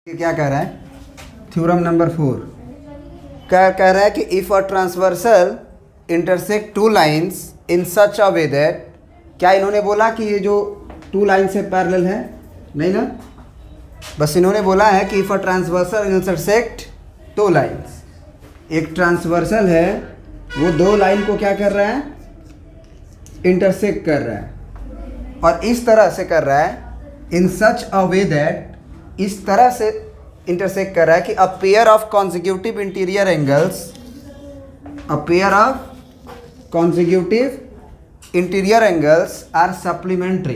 क्या कह रहा है? थ्योरम नंबर 4 क्या कह रहा है कि if a transversal intersect two lines in such a way that, क्या इन्होंने बोला कि ये जो टू लाइन से पैरेलल है? नहीं ना, बस इन्होंने बोला है कि if a transversal intersect two lines, एक ट्रांसवर्सल है वो दो लाइन को क्या कर रहा है? इंटरसेक्ट कर रहा है, और इस तरह से कर रहा है इन सच अ वे दैट, इस तरह से इंटरसेक्ट कर रहा है कि a pair of consecutive interior angles, a pair of consecutive interior angles are supplementary,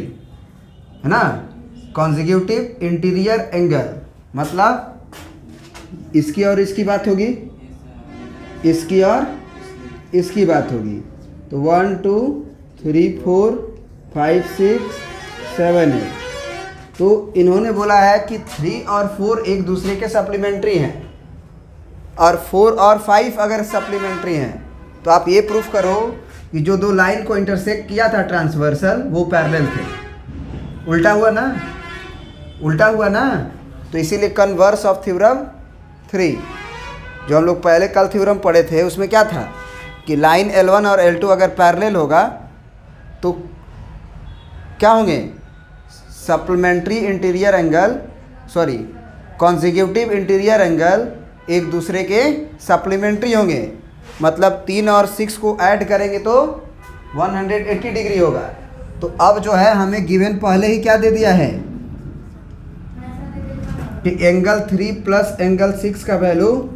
है ना। कॉन्जिक्यूटिव इंटीरियर एंगल मतलब इसकी और इसकी बात होगी, इसकी और इसकी बात होगी। तो 1 2 3 4 5 6 7 8, तो इन्होंने बोला है कि 3 और 4 एक दूसरे के सप्लीमेंट्री हैं, और 4 और 5 अगर सप्लीमेंट्री हैं तो आप ये प्रूफ करो कि जो दो लाइन को इंटरसेक्ट किया था ट्रांसवर्सल वो पैरेलल थे। उल्टा हुआ ना, उल्टा हुआ ना। तो इसीलिए कन्वर्स ऑफ थ्योरम 3 जो हम लोग पहले कल थ्योरम पढ़े थे उसमें क्या था कि लाइन L1 और L2 अगर पैरेलल होगा तो क्या होंगे? Supplementary interior angle, sorry consecutive interior angle एक दूसरे के सप्लीमेंट्री होंगे। मतलब 3 और 6 को ऐड करेंगे तो 180 डिग्री होगा। तो अब जो है हमें गिवन पहले ही क्या दे दिया है कि एंगल 3 प्लस एंगल 6 का वैल्यू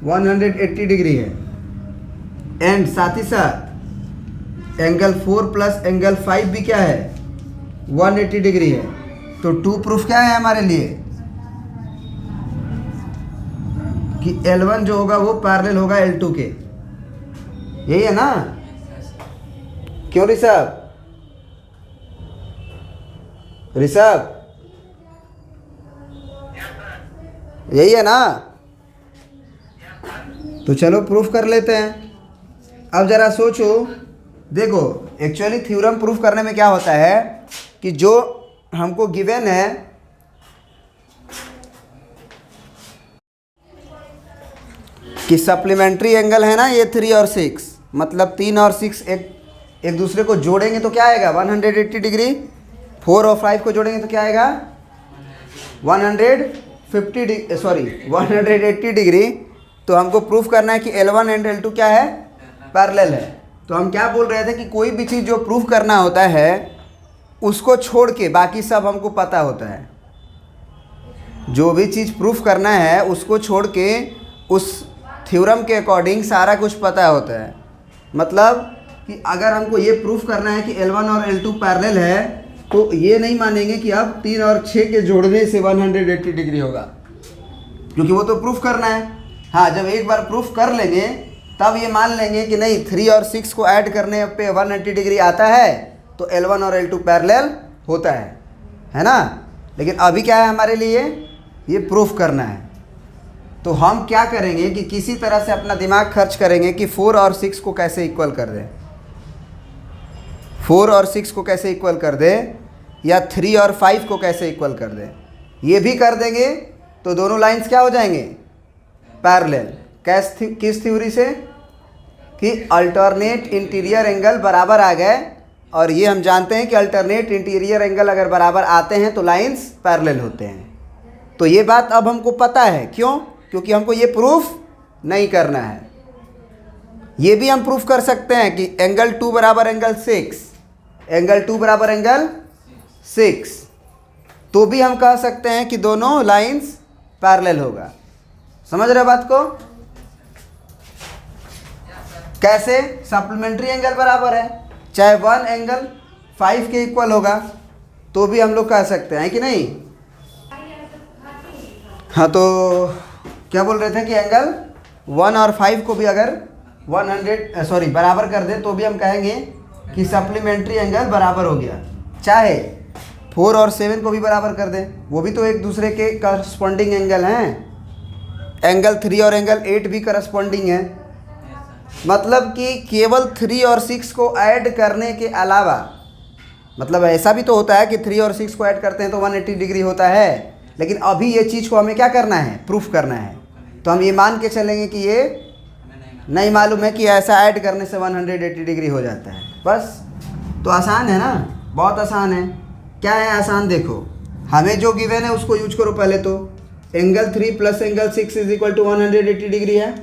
180 डिग्री है, एंड साथ ही साथ एंगल 4 प्लस एंगल 5 भी क्या है? 180 डिग्री है। तो 2 प्रूफ क्या है हमारे लिए कि L1 जो होगा वो पैरेलल होगा L2 के। यही है ना? क्यों ऋषभ? ऋषभ यही है ना? तो चलो प्रूफ कर लेते हैं। अब ज़रा सोचो, देखो एक्चुअली थ्योरम प्रूफ करने में क्या होता है कि जो हमको गिवन है कि सप्लीमेंट्री एंगल है ना ये 3 और 6, मतलब 3 और 6 एक दूसरे को जोड़ेंगे तो क्या आएगा? 180 डिग्री। 4 और 5 को जोड़ेंगे तो क्या आएगा? 180 डिग्री। तो हमको प्रूफ करना है कि L1 एंड L2 क्या है? पैरेलल है। तो हम क्या बोल रहे थे कि कोई भी चीज़ जो प्रूफ करना होता है उसको छोड़ के बाकी सब हमको पता होता है। जो भी चीज़ प्रूफ करना है उसको छोड़ के उस थ्योरम के अकॉर्डिंग सारा कुछ पता होता है। मतलब कि अगर हमको ये प्रूफ करना है कि L1 और L2 पैरेलल है तो ये नहीं मानेंगे कि अब 3 और 6 के जोड़ने से 180 डिग्री होगा, क्योंकि वो तो प्रूफ करना है। हाँ, जब एक बार प्रूफ कर लेंगे तब ये मान लेंगे कि नहीं 3 और 6 को ऐड करने पे 180 डिग्री आता है तो L1 और L2 पैरेलल होता है ना। लेकिन अभी क्या है हमारे लिए? ये प्रूफ करना है। तो हम क्या करेंगे कि किसी तरह से अपना दिमाग खर्च करेंगे कि 4 और 6 को कैसे इक्वल कर दें, 4 और 6 को कैसे इक्वल कर दें, या 3 और 5 को कैसे इक्वल कर दें। ये भी कर देंगे तो दोनों लाइंस क्या हो जाएंगे? पैरेलल। किस थ्योरी से? कि अल्टरनेट इंटीरियर एंगल बराबर आ गए, और ये हम जानते हैं कि अल्टरनेट इंटीरियर एंगल अगर बराबर आते हैं तो लाइंस पैरेलल होते हैं। तो ये बात अब हमको पता है। क्यों? क्योंकि हमको ये प्रूफ नहीं करना है। ये भी हम प्रूफ कर सकते हैं कि एंगल 2 बराबर एंगल 6, एंगल 2 बराबर एंगल 6, तो भी हम कह सकते हैं कि दोनों लाइंस पैरेलल होगा। समझ रहे बात को? कैसे? सप्लीमेंट्री एंगल बराबर है, चाहे 1 एंगल 5 के इक्वल होगा तो भी हम लोग कह सकते हैं कि नहीं। हाँ, तो क्या बोल रहे थे कि एंगल 1 और 5 को भी अगर बराबर कर दे तो भी हम कहेंगे कि सप्लीमेंट्री एंगल बराबर हो गया। चाहे 4 और 7 को भी बराबर कर दें, वो भी तो एक दूसरे के करस्पॉन्डिंग एंगल हैं। एंगल 3 और एंगल 8 भी करस्पॉन्डिंग है। मतलब कि केवल 3 और 6 को ऐड करने के अलावा, मतलब ऐसा भी तो होता है कि 3 और 6 को ऐड करते हैं तो 180 डिग्री होता है, लेकिन अभी ये चीज़ को हमें क्या करना है, प्रूफ करना है। तो हम ये मान के चलेंगे कि ये नहीं मालूम है कि ऐसा ऐड करने से 180 डिग्री हो जाता है। बस, तो आसान है ना, बहुत आसान है। क्या है आसान, देखो हमें जो गिवन है उसको यूज करो पहले। तो angle 3 plus angle 6 is equal to 180 degree है,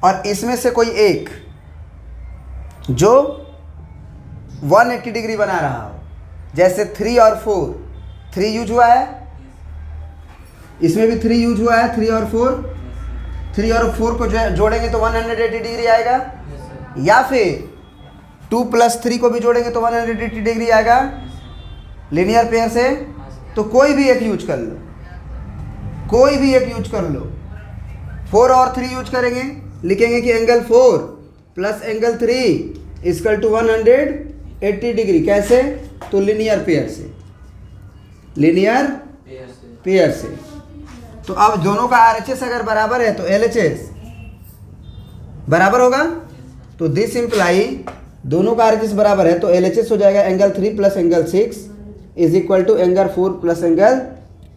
और इसमें से कोई एक जो 180 डिग्री बना रहा हो, जैसे 3 और 4, 3 यूज हुआ है, इसमें भी 3 यूज हुआ है, 3 और 4, 3 और 4 को जोड़ेंगे तो 180 डिग्री आएगा, या फिर 2 प्लस 3 को भी जोड़ेंगे तो 180 डिग्री आएगा लीनियर पेयर से। तो कोई भी एक यूज कर लो, कोई भी एक यूज कर लो। 4 और 3 यूज करेंगे, लिखेंगे कि angle 4 plus angle 3 equal to 180 degree. कैसे, तो लीनियर पेयर से, लीनियर पेयर से। तो अब दोनों का RHS अगर बराबर है तो LHS बराबर होगा। तो दिस इम्प्लाई दोनों का RHS बराबर है तो LHS हो जाएगा angle 3 plus angle 6 is equal to angle 4 plus angle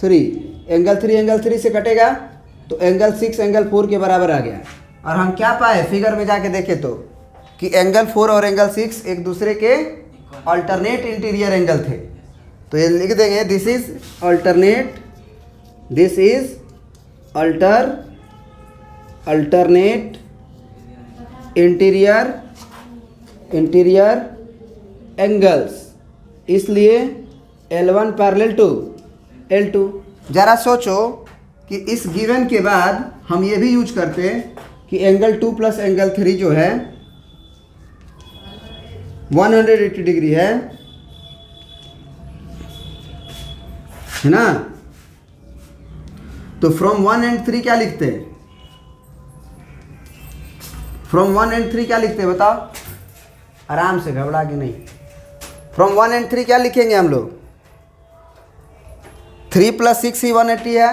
3। Angle 3 से कटेगा तो एंगल 6 एंगल 4 के बराबर आ गया। और हम क्या पाए, फिगर में जाके देखे तो कि एंगल 4 और एंगल 6 एक दूसरे के अल्टरनेट इंटीरियर एंगल थे। तो ये लिख देंगे this is alternate, this is alternate interior angles, इसलिए L1 पैरेलल टू L2। ज़रा सोचो कि इस गिवन के बाद हम ये भी यूज करते हैं कि एंगल 2 प्लस एंगल 3 जो है 180 डिग्री है ना। तो फ्रॉम 1 एंड 3 क्या लिखते हैं, फ्रॉम 1 एंड 3 क्या लिखते हैं बताओ, आराम से, घबरा के नहीं। फ्रॉम 1 एंड 3 क्या लिखेंगे हम लोग, 3 प्लस 6 ही 180 है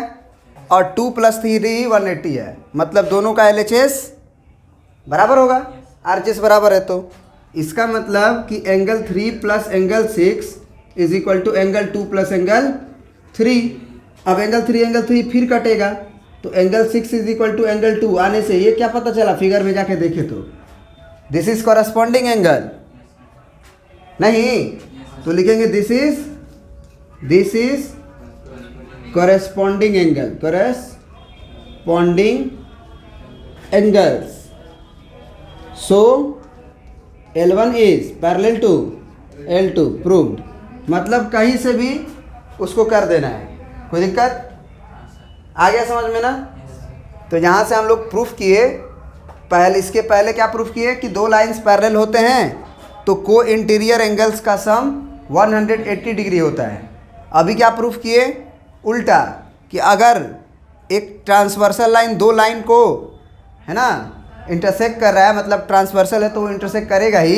और 2 प्लस 3 ही 180 है। मतलब दोनों का LHS बराबर होगा, RHS बराबर है। तो इसका मतलब कि angle 3 plus angle 6 is equal to angle 2 plus angle 3। अब एंगल 3 फिर कटेगा तो angle 6 is equal to angle 2 आने से ये क्या पता चला, फिगर में जाके देखे तो दिस इज कॉरेस्पॉन्डिंग एंगल नहीं, तो लिखेंगे this is corresponding angles. So L1 is parallel to L2 proved। मतलब कहीं से भी उसको कर देना है, कोई दिक्कत आ गया समझ में ना। तो यहाँ से हम लोग प्रूफ किए, इसके पहले क्या प्रूफ किए कि दो लाइंस पैरेलल होते हैं तो को इंटीरियर एंगल्स का सम 180 डिग्री होता है। अभी क्या प्रूफ किए, उल्टा, कि अगर एक ट्रांसवर्सल लाइन दो लाइन को है ना इंटरसेक्ट कर रहा है, मतलब ट्रांसवर्सल है तो वो इंटरसेक्ट करेगा ही।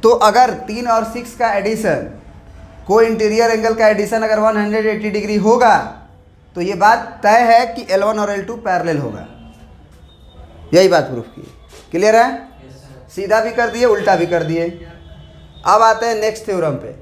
तो अगर 3 और 6 का एडिशन, को इंटीरियर एंगल का एडिशन अगर 180 डिग्री होगा तो ये बात तय है कि L1 और L2 पैरेलल होगा। यही बात प्रूफ की। क्लियर है, सीधा भी कर दिए उल्टा भी कर दिए। अब आते हैं नेक्स्ट थ्योरम पे।